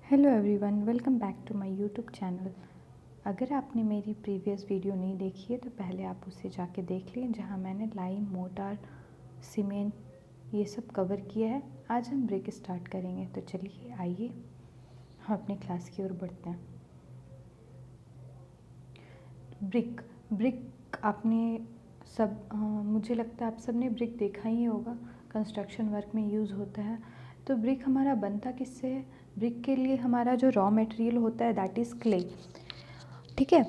Hello everyone, welcome back to my YouTube channel. अगर आपने मेरी प्रीवियस वीडियो नहीं देखी है तो पहले आप उसे जाके देख लें, जहां मैंने लाइम, मोटार, सीमेंट ये सब कवर किया है। आज हम ब्रिक स्टार्ट करेंगे, तो चलिए आइए हम अपने क्लास की ओर बढ़ते हैं। ब्रिक ब्रिक आपने मुझे लगता है आप सब ने ब्रिक देखा ही होगा, कंस्ट्रक्शन वर्क में यूज़ होता है। तो ब्रिक हमारा बनता किससे है? ब्रिक के लिए हमारा जो रॉ मटेरियल होता है दैट इज़ क्ले, ठीक है।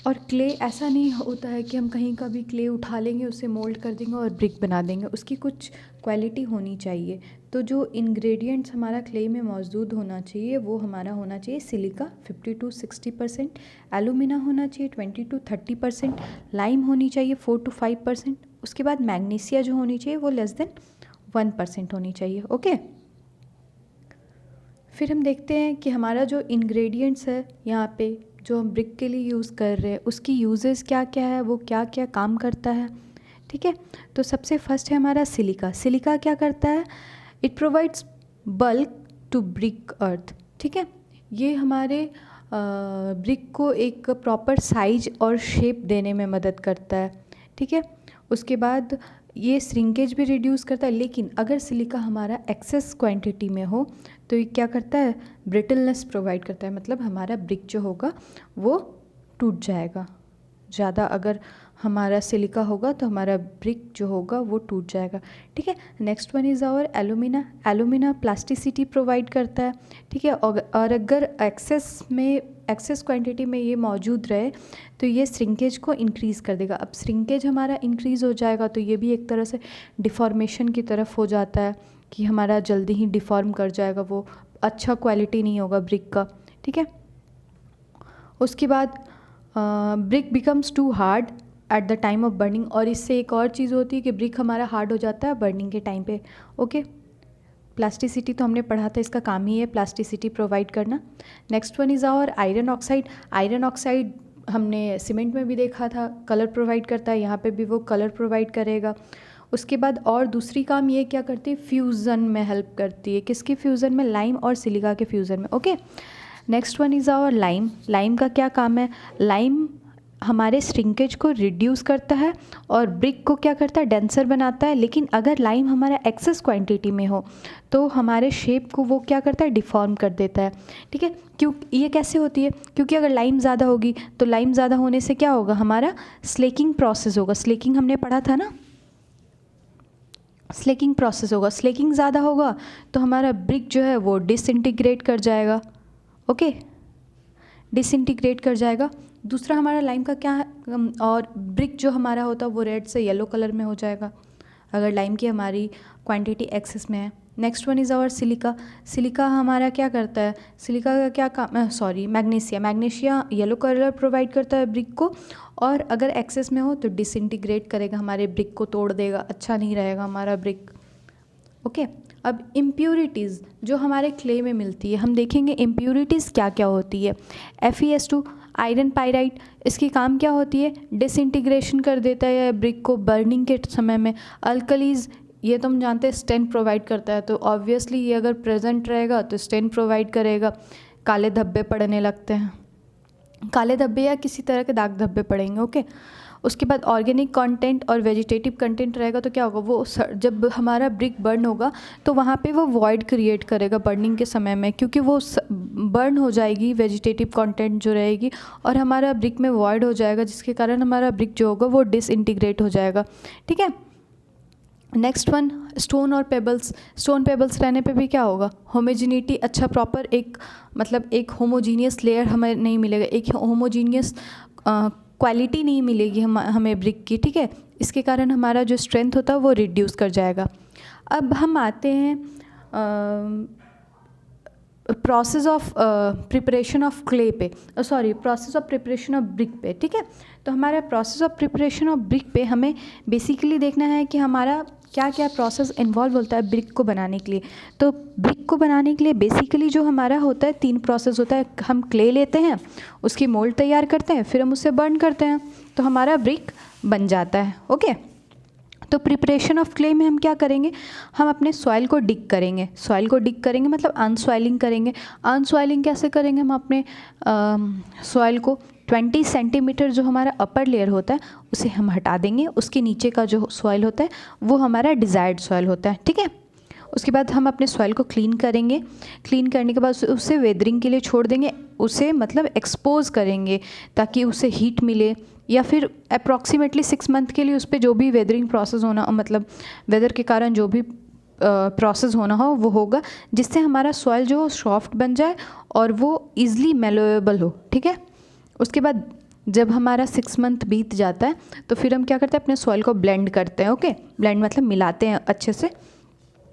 और क्ले ऐसा नहीं होता है कि हम कहीं का भी क्ले उठा लेंगे, उसे मोल्ड कर देंगे और ब्रिक बना देंगे। उसकी कुछ क्वालिटी होनी चाहिए। तो जो इंग्रेडिएंट्स हमारा क्ले में मौजूद होना चाहिए वो हमारा होना चाहिए सिलिका 50 to 60%, एलुमिना होना चाहिए 20 to 30%, लाइम होनी चाहिए 4 to 5%। उसके बाद मैग्नीशिया जो होनी चाहिए वो लेस देन 1% होनी चाहिए। ओके, फिर हम देखते हैं कि हमारा जो इंग्रेडिएंट्स है यहाँ पे जो हम ब्रिक के लिए यूज़ कर रहे हैं उसकी यूजेस क्या क्या है, वो क्या क्या काम करता है, ठीक है। तो सबसे फर्स्ट है हमारा सिलिका। सिलिका क्या करता है? It provides bulk to brick earth, ठीक है। ये हमारे ब्रिक को एक प्रॉपर साइज और शेप देने में मदद करता है, ठीक है। उसके बाद ये श्रिंकेज भी रिड्यूस करता है, लेकिन अगर सिलिका हमारा एक्सेस क्वांटिटी में हो तो ये क्या करता है? ब्रिटलनेस प्रोवाइड करता है, मतलब हमारा ब्रिक जो होगा वो टूट जाएगा। ज़्यादा अगर हमारा सिलिका होगा तो हमारा ब्रिक जो होगा वो टूट जाएगा, ठीक है। Next one is our alumina. Alumina plasticity provide करता है, ठीक है। और अगर एक्सेस क्वांटिटी में ये मौजूद रहे तो ये श्रिंकेज को इंक्रीज़ कर देगा। अब श्रिंकेज हमारा इंक्रीज़ हो जाएगा तो ये भी एक तरह से डिफॉर्मेशन की तरफ हो जाता है कि हमारा जल्दी ही डिफॉर्म कर जाएगा, वो अच्छा क्वालिटी नहीं होगा ब्रिक का, ठीक है। उसके बाद brick becomes too hard at the time of burning. और इससे एक और चीज़ होती है कि ब्रिक हमारा हार्ड हो जाता है बर्निंग के टाइम पे। ओके, प्लास्टिसिटी तो हमने पढ़ा था, इसका काम ही है प्लास्टिसिटी प्रोवाइड करना। Next one is our iron oxide. Iron oxide हमने सीमेंट में भी देखा था, कलर प्रोवाइड करता है, यहाँ पे भी वो कलर प्रोवाइड करेगा। उसके बाद और दूसरी काम ये क्या करती है? फ्यूज़न में हेल्प करती है। किसकी फ्यूज़न में? लाइम और सिलिका के फ्यूज़न में। Okay, next one is our lime. Lime का क्या काम है? लाइम हमारे श्रिंकेज को रिड्यूस करता है और ब्रिक को क्या करता है? डेंसर बनाता है। लेकिन अगर लाइम हमारा एक्सेस क्वांटिटी में हो तो हमारे शेप को वो क्या करता है? डिफॉर्म कर देता है, ठीक है। क्यों ये कैसे होती है? क्योंकि अगर लाइम ज़्यादा होगी तो लाइम ज़्यादा होने से क्या होगा? हमारा स्लेकिंग प्रोसेस होगा। स्लेकिंग हमने पढ़ा था ना, स्लेकिंग प्रोसेस होगा। स्लेकिंग ज़्यादा होगा तो हमारा ब्रिक जो है वो डिसइंटीग्रेट कर जाएगा। ओके, डिसइंटीग्रेट कर जाएगा। दूसरा हमारा लाइम का क्या है? और ब्रिक जो हमारा होता है वो रेड से येलो कलर में हो जाएगा अगर लाइम की हमारी क्वांटिटी एक्सेस में है। Next one is our silica. Silica हमारा क्या करता है? सिलिका का क्या काम? Magnesia. Magnesia yellow colour provide करता है ब्रिक को, और अगर एक्सेस में हो तो डिसइंटीग्रेट करेगा, हमारे ब्रिक को तोड़ देगा, अच्छा नहीं रहेगा हमारा ब्रिक। ओके, अब इम्प्यूरिटीज़ जो हमारे क्ले में मिलती है, हम देखेंगे इम्प्यूरिटीज़ क्या क्या होती है। FeS2 आयरन पाइराइट, इसकी काम क्या होती है? डिसइंटीग्रेशन कर देता है ब्रिक को बर्निंग के समय में। अल्कलीज, ये तो हम जानते हैं स्टेन प्रोवाइड करता है, तो ऑब्वियसली ये अगर प्रेजेंट रहेगा तो स्टेन प्रोवाइड करेगा। काले धब्बे पड़ने लगते हैं, काले धब्बे या किसी तरह के दाग धब्बे पड़ेंगे। ओके, उसके बाद ऑर्गेनिक कंटेंट और वेजिटेटिव कंटेंट रहेगा तो क्या होगा? वो जब हमारा ब्रिक बर्न होगा तो वहाँ पे वो वॉइड क्रिएट करेगा बर्निंग के समय में, क्योंकि वो बर्न हो जाएगी वेजिटेटिव कंटेंट जो रहेगी और हमारा ब्रिक में वॉइड हो जाएगा, जिसके कारण हमारा ब्रिक जो होगा वो डिसइंटीग्रेट हो जाएगा, ठीक है। नेक्स्ट वन स्टोन और पेबल्स। स्टोन पेबल्स रहने पे भी क्या होगा? होमोजीनिटी, अच्छा प्रॉपर एक मतलब एक होमोजीनियस लेयर हमें नहीं मिलेगा, एक होमोजीनियस क्वालिटी नहीं मिलेगी हमें ब्रिक की, ठीक है। इसके कारण हमारा जो स्ट्रेंथ होता है वो रिड्यूस कर जाएगा। अब हम आते हैं process of preparation of clay पे, process of preparation of brick पे, ठीक है। तो हमारा process of preparation of brick पे हमें बेसिकली देखना है कि हमारा क्या क्या प्रोसेस इन्वॉल्व होता है ब्रिक को बनाने के लिए। तो ब्रिक को बनाने के लिए बेसिकली जो हमारा होता है 3 प्रोसेस होता है। हम क्ले लेते हैं, उसकी मोल्ड तैयार करते हैं, फिर हम उसे बर्न करते हैं तो हमारा ब्रिक बन जाता है। ओके, तो प्रिपरेशन ऑफ क्ले में हम क्या करेंगे, हम अपने सॉइल को डिग करेंगे। सॉइल को डिग करेंगे मतलब अनसॉइलिंग करेंगे। अनसॉइलिंग कैसे करेंगे, हम अपने सॉइल को 20 सेंटीमीटर जो हमारा अपर लेयर होता है उसे हम हटा देंगे। उसके नीचे का जो सॉइल होता है वो हमारा डिज़ायर्ड सॉइल होता है, ठीक है। उसके बाद हम अपने सॉइल को क्लीन करेंगे। क्लीन करने के बाद उसे वेदरिंग के लिए छोड़ देंगे, उसे मतलब एक्सपोज करेंगे ताकि उसे हीट मिले, या फिर अप्रॉक्सीमेटली 6 मंथ के लिए उस पर जो भी वेदरिंग प्रोसेस होना, मतलब वेदर के कारण जो भी प्रोसेस होना हो वो होगा, जिससे हमारा सॉइल जो सॉफ्ट बन जाए और वो ईज़िली मेलोएबल हो, ठीक है। उसके बाद जब हमारा 6 मंथ बीत जाता है तो फिर हम क्या करते हैं, अपने सॉइल को ब्लेंड करते हैं। ओके, ब्लेंड मतलब मिलाते हैं अच्छे से।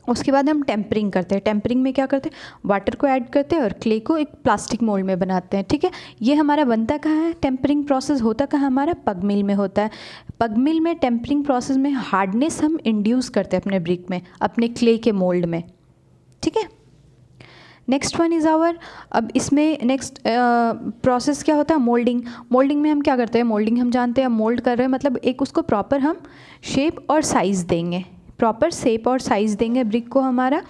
उसके बाद हम टेम्परिंग करते हैं। टेम्परिंग में क्या करते हैं, वाटर को ऐड करते हैं और क्ले को एक प्लास्टिक मोल्ड में बनाते हैं, ठीक है। ये हमारा बनता कहाँ है, टेम्परिंग प्रोसेस होता कहाँ, हमारा पग मिल में होता है। पग मिल में टेम्परिंग प्रोसेस में हार्डनेस हम इंड्यूस करते हैं अपने ब्रिक में, अपने क्ले के मोल्ड में, ठीक है। नेक्स्ट वन इज़ आवर, अब इसमें नेक्स्ट प्रोसेस क्या होता है, मोल्डिंग। मोल्डिंग में हम क्या करते हैं, मोल्डिंग हम जानते हैं, मोल्ड कर रहे हैं मतलब एक उसको प्रॉपर हम शेप और साइज़ देंगे, प्रॉपर शेप और साइज़ देंगे ब्रिक को हमारा।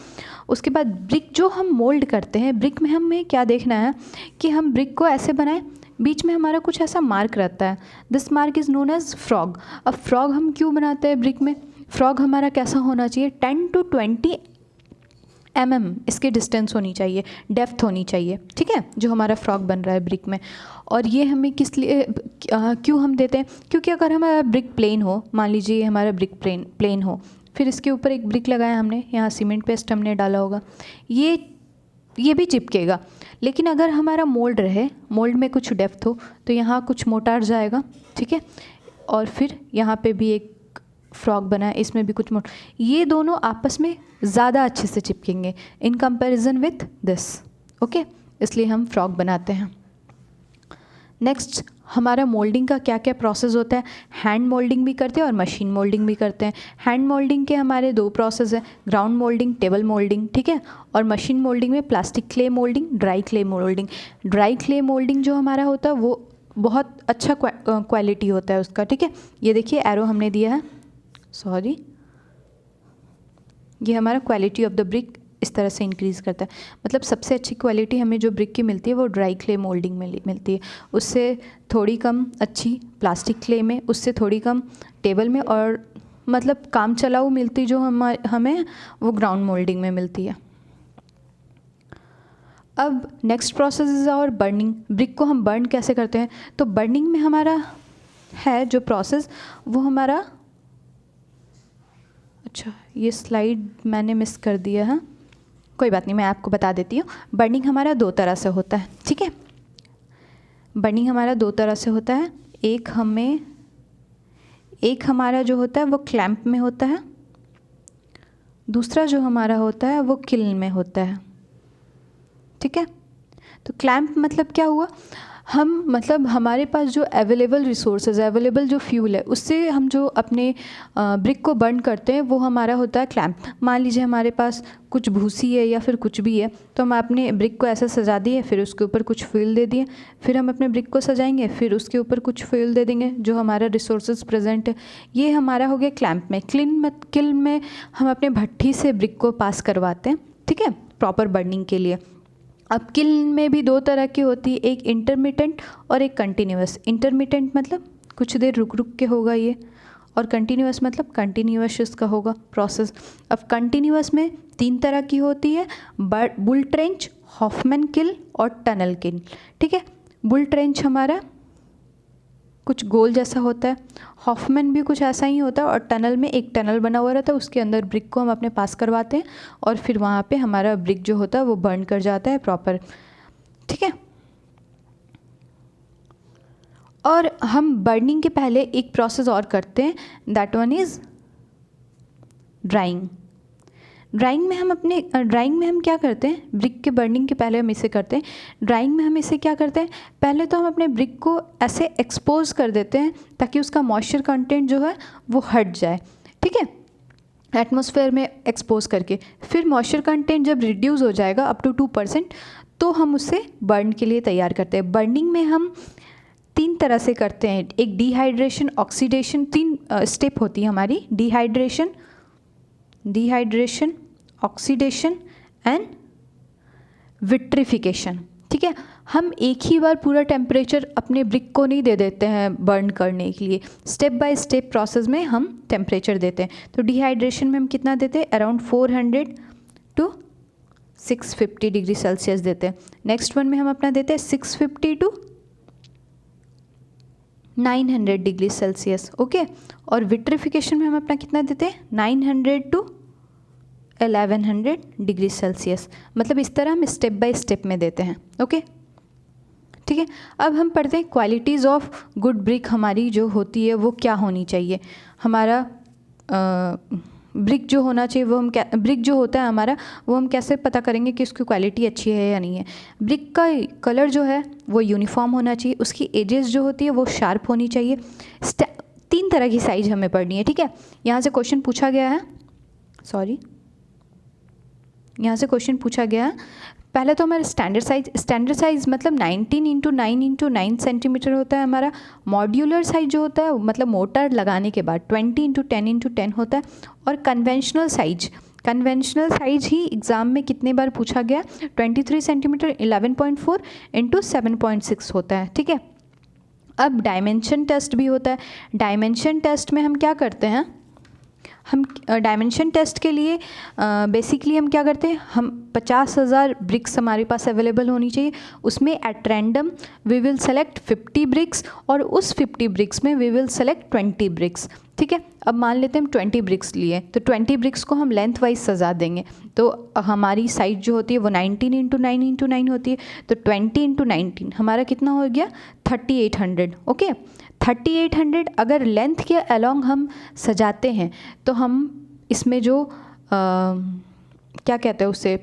उसके बाद ब्रिक जो हम मोल्ड करते हैं, ब्रिक में हमें क्या देखना है कि हम ब्रिक को ऐसे बनाएं, बीच में हमारा कुछ ऐसा मार्क रहता है, this mark is known as frog. अब फ्रॉग हम क्यों बनाते हैं ब्रिक में, फ्रॉग हमारा कैसा होना चाहिए, 10 to 20 mm इसकी डिस्टेंस होनी चाहिए, डेप्थ होनी चाहिए, ठीक है, जो हमारा फ्रॉग बन रहा है ब्रिक में। और ये हमें किस लिए क्यों हम देते हैं, क्योंकि अगर हमारा ब्रिक प्लेन हो, मान लीजिए हमारा ब्रिक प्लेन हो, फिर इसके ऊपर एक ब्रिक लगाया हमने, यहाँ सीमेंट पेस्ट हमने डाला होगा, ये भी चिपकेगा। लेकिन अगर हमारा मोल्ड रहे, मोल्ड में कुछ डेप्थ हो, तो यहाँ कुछ मोटार जाएगा, ठीक है, और फिर यहाँ पे भी एक फ्रॉग बना है, इसमें भी कुछ ये दोनों आपस में ज़्यादा अच्छे से चिपकेंगे in comparison with this, okay, इसलिए हम फ्रॉग बनाते हैं। नेक्स्ट हमारा मोल्डिंग का क्या क्या प्रोसेस होता है, हैंड मोल्डिंग भी करते हैं और मशीन मोल्डिंग भी करते हैं। हैंड मोल्डिंग के हमारे 2 प्रोसेस हैं, ग्राउंड मोल्डिंग, टेबल मोल्डिंग, ठीक है, और मशीन मोल्डिंग में plastic clay moulding, dry clay moulding. Dry clay moulding जो हमारा होता है वो बहुत अच्छा क्वालिटी होता है उसका, ठीक है। ये देखिए एरो हमने दिया है, सॉरी, ये हमारा क्वालिटी ऑफ द ब्रिक इस तरह से इंक्रीज़ करता है। मतलब सबसे अच्छी क्वालिटी हमें जो ब्रिक की मिलती है वो ड्राई क्ले मोल्डिंग में मिलती है, उससे थोड़ी कम अच्छी प्लास्टिक क्ले में, उससे थोड़ी कम टेबल में, और मतलब काम चलाऊ मिलती जो हमें वो ग्राउंड मोल्डिंग में मिलती है। अब नेक्स्ट प्रोसेस इज़ और बर्निंग। ब्रिक को हम बर्न कैसे करते हैं, तो बर्निंग में हमारा है जो प्रोसेस वो हमारा, अच्छा ये स्लाइड मैंने मिस कर दिया है, कोई बात नहीं, मैं आपको बता देती हूँ। बर्निंग हमारा 2 तरह से होता है, ठीक है। बर्निंग हमारा 2 तरह से होता है, एक हमारा जो होता है वो क्लैंप में होता है, दूसरा जो हमारा होता है वो किल्न में होता है, ठीक है। तो क्लैंप मतलब क्या हुआ, हम मतलब हमारे पास जो अवेलेबल रिसोर्सेज, अवेलेबल जो फ्यूल है, उससे हम जो अपने ब्रिक को बर्न करते हैं वो हमारा होता है क्लैंप। मान लीजिए हमारे पास कुछ भूसी है या फिर कुछ भी है, तो हम अपने ब्रिक को ऐसा सजा दिए, फिर उसके ऊपर कुछ फ्यूल दे दिए, फिर हम अपने ब्रिक को सजाएंगे, फिर उसके ऊपर कुछ फ्यूल दे देंगे जो हमारा रिसोर्सेज प्रेजेंट है। ये हमारा हो गया क्लैंप में। किल्न में हम अपने भट्ठी से ब्रिक को पास करवाते हैं, ठीक है, प्रॉपर बर्निंग के लिए। अब किल्न में भी 2 तरह की होती है, एक इंटरमिटेंट और एक कंटिन्यूअस। इंटरमिटेंट मतलब कुछ देर रुक रुक के होगा ये, और कंटिन्यूअस मतलब कंटिन्यूअस इसका होगा प्रोसेस। अब कंटिन्यूअस में 3 तरह की होती है, बुल ट्रेंच, हॉफमैन किल और टनल किल, ठीक है। बुल ट्रेंच हमारा कुछ गोल जैसा होता है, हॉफमैन भी कुछ ऐसा ही होता है, और टनल में एक टनल बना हुआ रहता है, उसके अंदर ब्रिक को हम अपने पास करवाते हैं और फिर वहाँ पे हमारा ब्रिक जो होता है वो बर्न कर जाता है प्रॉपर, ठीक है। और हम बर्निंग के पहले एक प्रोसेस और करते हैं, that one is drawing. Drawing में हम क्या करते हैं, ब्रिक के बर्निंग के पहले हम इसे करते हैं। ड्राइंग में हम इसे क्या करते हैं, पहले तो हम अपने ब्रिक को ऐसे एक्सपोज कर देते हैं ताकि उसका मॉइस्चर कंटेंट जो है वो हट जाए, ठीक है, एटमॉस्फेयर में एक्सपोज करके। फिर मॉइस्चर कंटेंट जब रिड्यूस हो जाएगा अप टू 2%, तो हम उसे बर्न के लिए तैयार करते हैं। बर्निंग में हम 3 तरह से करते हैं, एक डिहाइड्रेशन, ऑक्सीडेशन, 3 स्टेप होती है हमारी डिहाइड्रेशन, ऑक्सीडेशन एंड विट्रिफिकेशन। ठीक है, हम एक ही बार पूरा टेम्परेचर अपने ब्रिक को नहीं दे देते हैं बर्न करने के लिए, स्टेप बाय स्टेप प्रोसेस में हम टेम्परेचर देते हैं। तो डिहाइड्रेशन में हम कितना देते हैं, अराउंड 400 to 650 डिग्री सेल्सियस देते हैं। नेक्स्ट वन में हम अपना देते हैं 650 to 900 डिग्री सेल्सियस। ओके, और विट्रिफिकेशन में हम अपना कितना देते हैं, 900 to 1100 डिग्री सेल्सियस। मतलब इस तरह हम स्टेप बाय स्टेप में देते हैं। ओके, ठीक है। अब हम पढ़ते हैं क्वालिटीज़ ऑफ गुड ब्रिक हमारी जो होती है वो क्या होनी चाहिए। हमारा ब्रिक जो होना चाहिए वो हम क्या, ब्रिक जो होता है हमारा वो हम कैसे पता करेंगे कि उसकी क्वालिटी अच्छी है या नहीं है। ब्रिक का कलर जो है वो यूनिफॉर्म होना चाहिए, उसकी एजेस जो होती है वो शार्प होनी चाहिए। 3 तरह की साइज हमें पढ़नी है। ठीक है, यहाँ से क्वेश्चन पूछा गया है, यहाँ से क्वेश्चन पूछा गया। पहले तो हमारा स्टैंडर्ड साइज मतलब 19 × 9 × 9 सेंटीमीटर होता है हमारा। मॉड्यूलर साइज जो होता है मतलब मोटर लगाने के बाद 20 × 10 × 10 होता है। और कन्वेंशनल साइज ही एग्ज़ाम में कितने बार पूछा गया, 23 सेंटीमीटर 11.4 × 7.6 होता है। ठीक है, अब डायमेंशन टेस्ट भी होता है। डायमेंशन टेस्ट में हम क्या करते हैं, हम डायमेंशन टेस्ट के लिए बेसिकली हम क्या करते हैं, हम 50,000 ब्रिक्स हमारे पास अवेलेबल होनी चाहिए। उसमें at random we will select 50 bricks और उस 50 ब्रिक्स में वी विल सेलेक्ट 20 ब्रिक्स। ठीक है, अब मान लेते हैं हम 20 ब्रिक्स लिए, तो 20 ब्रिक्स को हम लेंथ वाइज सजा देंगे। तो हमारी साइज जो होती है वो 19 × 9 × 9 होती है। तो 20 × 19 हमारा कितना हो गया, 3800। ओके, 3800 अगर लेंथ के अलोंग हम सजाते हैं तो हम इसमें जो क्या कहते हैं उसे,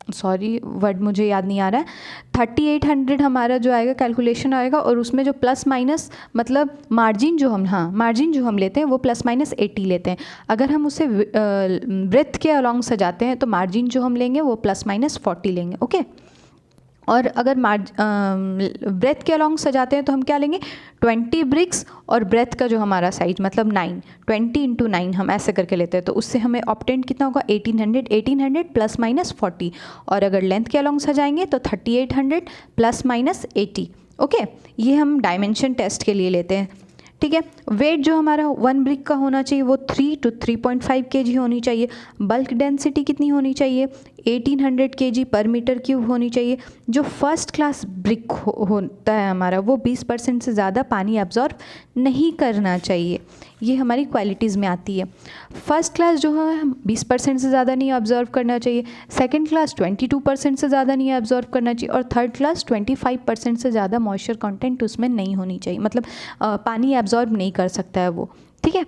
सॉरी वर्ड मुझे याद नहीं आ रहा है, 3800 हमारा जो आएगा कैलकुलेशन आएगा, और उसमें जो प्लस माइनस मतलब मार्जिन जो हम लेते हैं वो ±80 लेते हैं। अगर हम उसे ब्रेथ के अलोंग सजाते हैं तो मार्जिन जो हम लेंगे वो ±40 लेंगे। ओके, और अगर ब्रेथ के अलोंग सजाते हैं तो हम क्या लेंगे, 20 ब्रिक्स और ब्रेथ का जो हमारा साइज मतलब 9, 20 × 9 हम ऐसे करके लेते हैं। तो उससे हमें ऑप्टेंट कितना होगा, 1800 ±40। और अगर लेंथ के अलोंग सजाएंगे तो 3800 ±80। ओके, ये हम डायमेंशन टेस्ट के लिए लेते हैं। ठीक है, वेट जो हमारा 1 ब्रिक का होना चाहिए वो 3 to 3.5 kg होनी चाहिए। बल्क डेंसिटी कितनी होनी चाहिए, 1800 kg पर मीटर क्यूब होनी चाहिए। जो फर्स्ट क्लास ब्रिक होता है हमारा वो 20% से ज़्यादा पानी एब्जॉर्ब नहीं करना चाहिए। ये हमारी क्वालिटीज़ में आती है। फर्स्ट क्लास जो है 20% से ज़्यादा नहीं एब्जॉर्ब करना चाहिए, सेकंड क्लास 22% से ज़्यादा नहीं एब्जॉर्ब करना चाहिए, और थर्ड क्लास 25% से ज़्यादा मॉइस्चर कंटेंट उसमें नहीं होनी चाहिए, मतलब पानी एब्जॉर्ब नहीं कर सकता है वो। ठीक है,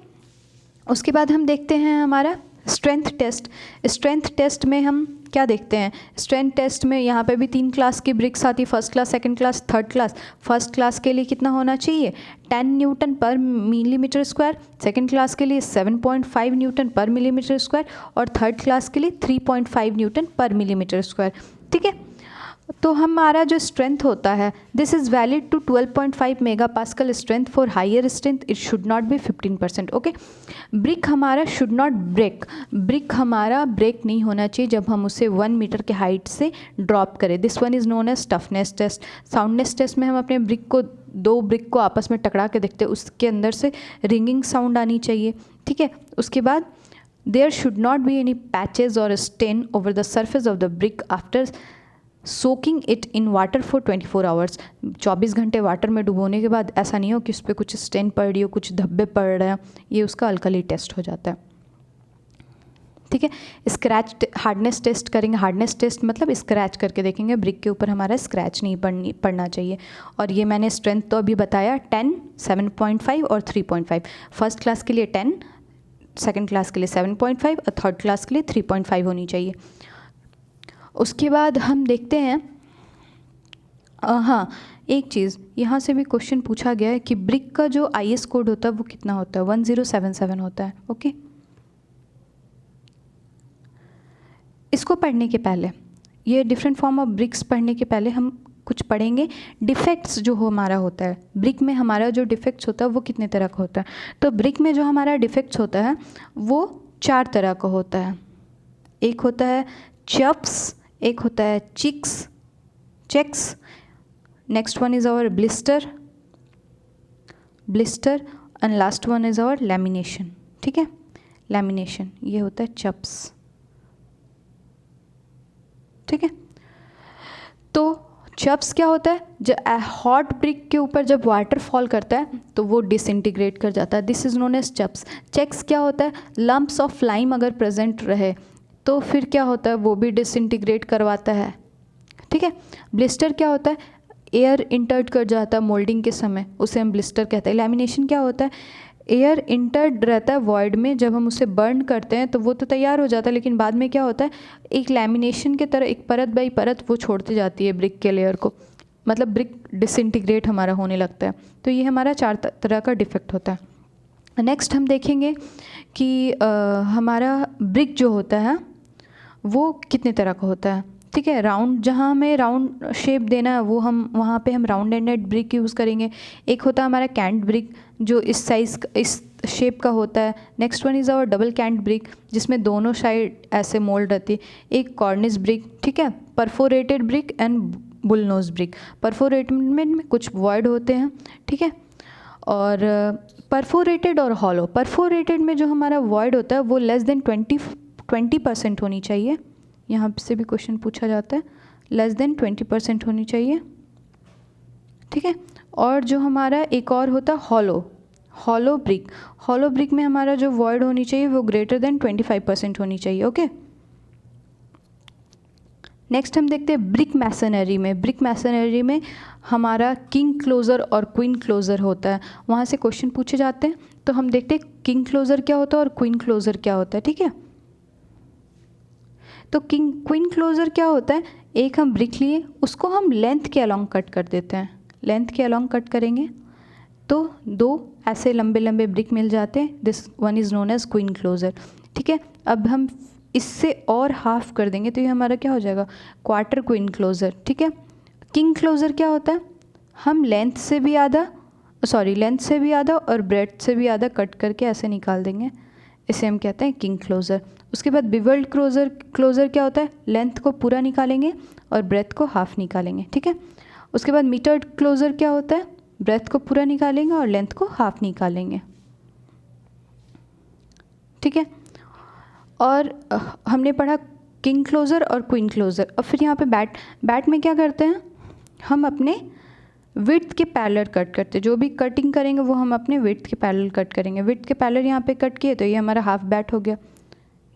उसके बाद हम देखते हैं हमारा स्ट्रेंथ टेस्ट। स्ट्रेंथ टेस्ट में हम क्या देखते हैं, स्ट्रेंथ टेस्ट में यहाँ पे भी 3 क्लास की ब्रिक्स आती है, first class, second class, third class. First class के लिए कितना होना चाहिए, 10 न्यूटन पर मिलीमीटर स्क्वायर, सेकंड क्लास के लिए 7.5 न्यूटन पर मिलीमीटर स्क्वायर, और थर्ड क्लास के लिए 3.5 न्यूटन पर मिलीमीटर स्क्वायर। ठीक है, तो हमारा जो स्ट्रेंथ होता है, this is valid to 12.5 megapascal strength. For higher strength it should not be 15%। Okay, brick हमारा शुड नॉट ब्रेक, ब्रिक हमारा ब्रेक नहीं होना चाहिए जब हम उसे 1 मीटर के हाइट से ड्रॉप करें। This one is known as toughness test. Soundness test में हम अपने ब्रिक को 2 ब्रिक को आपस में टकरा के देखते हैं, उसके अंदर से रिंगिंग साउंड आनी चाहिए। ठीक है, उसके बाद there should not be any patches और stain over the surface of the brick after soaking it in water for 24 hours. 24 घंटे वाटर में डुबोने के बाद ऐसा नहीं हो कि उस पर कुछ स्टेन पड़ रही हो, कुछ धब्बे पड़ रहे हैं, ये उसका अल्कली टेस्ट हो जाता है। ठीक है, स्क्रैच हार्डनेस टेस्ट करेंगे। हार्डनेस टेस्ट मतलब स्क्रैच करके देखेंगे, ब्रिक के ऊपर हमारा स्क्रैच नहीं पड़ना चाहिए। और ये मैंने स्ट्रेंथ तो अभी बताया, 10, 7.5 और 3.5। फर्स्ट क्लास के लिए 10, सेकेंड क्लास के लिए 7.5 और थर्ड क्लास के लिए 3.5 होनी चाहिए। उसके बाद हम देखते हैं, हाँ एक चीज़ यहाँ से भी क्वेश्चन पूछा गया है कि ब्रिक का जो IS कोड होता है वो कितना होता है, 1077 होता है। ओके, इसको पढ़ने के पहले, ये डिफरेंट फॉर्म ऑफ ब्रिक्स पढ़ने के पहले हम कुछ पढ़ेंगे डिफेक्ट्स जो हमारा होता है ब्रिक में, हमारा जो डिफेक्ट्स होता है वो कितने तरह का होता है। तो ब्रिक में जो हमारा डिफेक्ट्स होता है वो 4 तरह का होता है। एक होता है चप्स, एक होता है checks, next one is our blister and last one is our lamination. ठीक है, लैमिनेशन ये होता है चप्स। ठीक है, तो चप्स क्या होता है, जब हॉट ब्रिक के ऊपर जब वाटर फॉल करता है तो वो डिसइंटीग्रेट कर जाता है, this is known as chaps. Checks क्या होता है, लम्प्स ऑफ लाइम अगर प्रेजेंट रहे तो फिर क्या होता है, वो भी डिसइंटीग्रेट करवाता है। ठीक है, ब्लिस्टर क्या होता है, एयर इंटर्ड कर जाता है मोल्डिंग के समय, उसे हम ब्लिस्टर कहते हैं। लैमिनेशन क्या होता है, एयर इंटर्ड रहता है वॉइड में, जब हम उसे बर्न करते हैं तो वो तो तैयार हो जाता है, लेकिन बाद में क्या होता है, एक लैमिनेशन के तरह एक परत बाई परत वो छोड़ती जाती है ब्रिक के लेयर को, मतलब ब्रिक डिसइंटीग्रेट हमारा होने लगता है। तो ये हमारा 4 तरह का डिफेक्ट होता है। नेक्स्ट हम देखेंगे कि हमारा ब्रिक जो होता है वो कितने तरह का होता है। ठीक है, राउंड, जहाँ हमें राउंड शेप देना है वो हम वहाँ पे हम राउंड एंडेड ब्रिक यूज़ करेंगे। एक होता है हमारा कैंट ब्रिक जो इस साइज़ इस शेप का होता है। Next one is our double cant brick जिसमें दोनों साइड ऐसे मोल्ड रहती है। एक कॉर्निस ब्रिक, ठीक है, perforated brick and bullnose brick. Perforated में कुछ वॉइड होते हैं, ठीक है, और परफोरेटेड और हॉलो। परफोरेटेड में जो हमारा वॉइड होता है वो लेस देन 20% होनी चाहिए। यहाँ से भी क्वेश्चन पूछा जाता है, लेस देन 20% होनी चाहिए। ठीक है, और जो हमारा एक और होता है हॉलो ब्रिक में हमारा जो वॉइड होनी चाहिए वो ग्रेटर देन 25% होनी चाहिए। ओके, नेक्स्ट हम देखते हैं ब्रिक मैसनरी में। ब्रिक मैसनरी में हमारा किंग क्लोज़र और क्वीन क्लोज़र होता है, वहाँ से क्वेश्चन पूछे जाते हैं। तो हम देखते हैं किंग क्लोज़र क्या होता है और क्वीन क्लोज़र क्या होता है। ठीक है, तो क्वीन क्लोज़र क्या होता है, एक हम ब्रिक लिए उसको हम लेंथ के अलॉन्ग कट कर देते हैं, लेंथ के अलॉन्ग कट करेंगे तो 2 ऐसे लंबे लंबे ब्रिक मिल जाते हैं, this one is known as queen closer. ठीक है, अब हम इससे और हाफ कर देंगे तो ये हमारा क्या हो जाएगा, क्वार्टर क्वीन क्लोज़र। ठीक है, किंग क्लोज़र क्या होता है, हम लेंथ से भी आधा और ब्रेड्थ से भी आधा कट करके ऐसे निकाल देंगे, इसे हम कहते हैं किंग क्लोज़र। उसके बाद बिवल्ड क्लोज़र क्या होता है, लेंथ को पूरा निकालेंगे और ब्रेथ को हाफ निकालेंगे। ठीक है, उसके बाद मीटर्ड क्लोज़र क्या होता है, ब्रेथ को पूरा निकालेंगे और लेंथ को हाफ निकालेंगे। ठीक है, और हमने पढ़ा किंग क्लोज़र और क्वीन क्लोज़र। और फिर यहाँ पे बैट में क्या करते हैं, हम अपने विड्थ के पैरेलल कट करते हैं, जो भी कटिंग करेंगे वो हम अपने विड्थ के पैरेलल कट करेंगे। विड्थ के पैरेलल यहाँ पे कट किए तो ये हमारा हाफ बैट हो गया,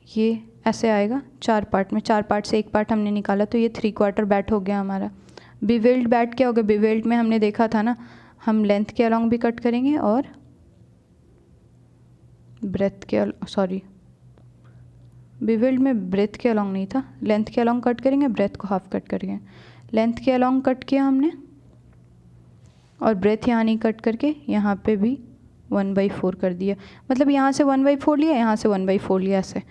ये ऐसे आएगा 4 पार्ट में, 4 पार्ट से एक पार्ट हमने निकाला तो ये 3/4 बैट हो गया हमारा। बिवेल्ड बैट क्या हो गया, बिवेल्ड में हमने देखा था ना, हम लेंथ के अलॉन्ग भी कट करेंगे और ब्रेथ के बिवेल्ड में ब्रेथ के अलॉन्ग नहीं था, लेंथ के अलॉन्ग कट करेंगे, ब्रेथ को हाफ कट करेंगे। लेंथ के अलॉन्ग कट किया हमने और ब्रेथ यहाँ नहीं कट करके यहाँ पे भी 1/4 कर दिया, मतलब यहाँ से 1/4 लिया, यहाँ से 1/4 लिया ऐसे।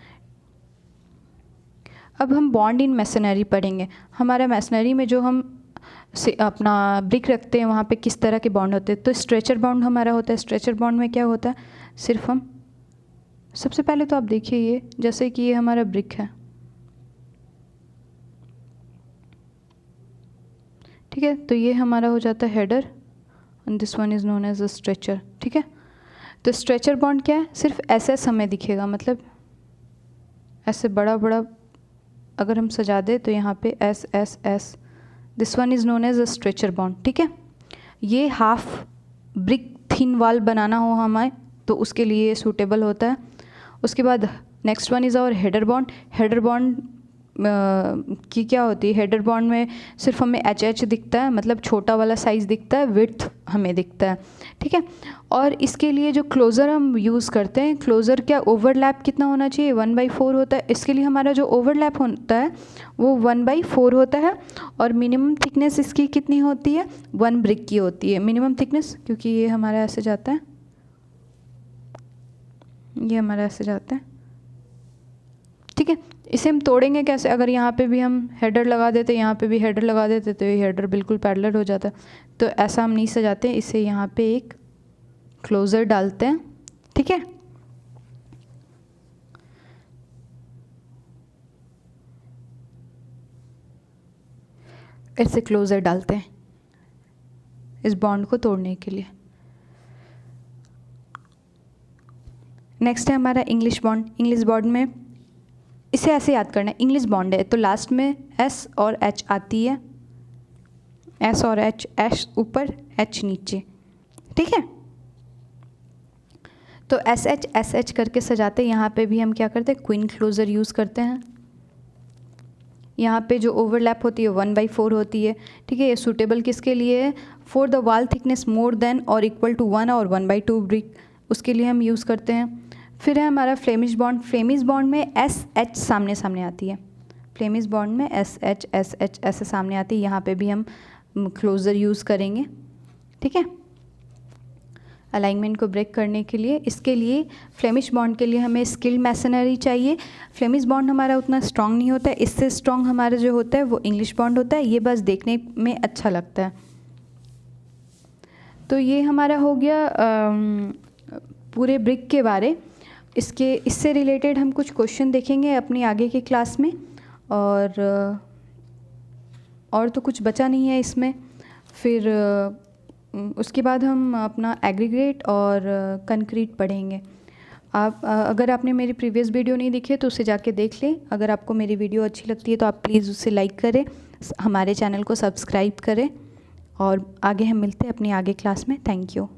अब हम बॉन्ड इन मैसनरी पढ़ेंगे। हमारा मैसनरी में जो हम से अपना ब्रिक रखते हैं वहाँ पे किस तरह के बॉन्ड होते हैं, तो स्ट्रेचर बॉन्ड हमारा होता है। स्ट्रेचर बॉन्ड में क्या होता है, सिर्फ हम सबसे पहले तो आप देखिए ये, जैसे कि ये हमारा ब्रिक है, ठीक है, तो ये हमारा हो जाता है header and this one is known as a stretcher. ठीक है, तो स्ट्रेचर बॉन्ड क्या है, सिर्फ ऐसे हमें दिखेगा, मतलब ऐसे बड़ा बड़ा अगर हम सजा दें तो यहाँ पे S, this one is known as a stretcher bond. ठीक है, ये हाफ ब्रिक थिन वाल बनाना हो हमें तो उसके लिए सूटेबल होता है। उसके बाद next one is our header bond. Header bond की क्या होती है, हेडर बॉन्ड में सिर्फ हमें एच दिखता है, मतलब छोटा वाला साइज़ दिखता है, विड्थ हमें दिखता है। ठीक है, और इसके लिए जो क्लोज़र हम यूज़ करते हैं, क्लोज़र क्या ओवरलैप कितना होना चाहिए, 1/4 होता है। इसके लिए हमारा जो ओवरलैप होता है वो 1/4 होता है और मिनिमम थिकनेस इसकी कितनी होती है, 1 ब्रिक की होती है मिनिमम थिकनेस, क्योंकि ये हमारा ऐसे जाता है, ये हमारा ऐसे जाता है। ठीक है, इसे हम तोड़ेंगे कैसे? अगर यहाँ पे भी हम हेडर लगा देते, यहाँ पे भी हेडर लगा देते, तो ये हेडर बिल्कुल पैरेलल हो जाता। तो ऐसा हम नहीं सजाते, इसे यहाँ पे एक क्लोज़र डालते हैं, ठीक है। ऐसे क्लोज़र डालते हैं इस बॉन्ड को तोड़ने के लिए। नेक्स्ट है हमारा इंग्लिश बॉन्ड। इंग्लिश बॉन्ड में इसे ऐसे याद करना है, इंग्लिश बॉन्ड है तो लास्ट में एस और एच आती है, एस और एच, एस ऊपर एच नीचे, ठीक है। तो एस एच करके सजाते हैं। यहाँ पे भी हम क्या करते हैं, क्वीन क्लोज़र यूज़ करते हैं। यहाँ पे जो ओवरलैप होती है 1/4 होती है, ठीक है। ये सूटेबल किसके लिए है? For the wall thickness more than और इक्वल टू 1 और 1/2 ब्रिक, उसके लिए हम यूज़ करते हैं। फिर है हमारा फ्लेमिश बॉन्ड। फ्लेमिश बॉन्ड में एस एच सामने सामने आती है। फ्लेमिश बॉन्ड में एस एच ऐसे सामने आती है। यहाँ पे भी हम क्लोज़र यूज़ करेंगे, ठीक है, अलाइनमेंट को ब्रेक करने के लिए। इसके लिए फ्लेमिश बॉन्ड के लिए हमें स्किल्ड मैसनरी चाहिए। फ्लेमिश बॉन्ड हमारा उतना स्ट्रॉन्ग नहीं होता है, इससे स्ट्रॉन्ग हमारा जो होता है वो इंग्लिश बॉन्ड होता है। ये बस देखने में अच्छा लगता है। तो ये हमारा हो गया पूरे ब्रिक के बारे। इससे रिलेटेड हम कुछ क्वेश्चन देखेंगे अपनी आगे की क्लास में, और तो कुछ बचा नहीं है इसमें। फिर उसके बाद हम अपना एग्रीगेट और कंक्रीट पढ़ेंगे। आप अगर आपने मेरी प्रीवियस वीडियो नहीं देखी है तो उसे जाके देख लें। अगर आपको मेरी वीडियो अच्छी लगती है तो आप प्लीज़ उसे लाइक करें, हमारे चैनल को सब्सक्राइब करें, और आगे हम मिलते हैं अपनी आगे क्लास में। Thank you.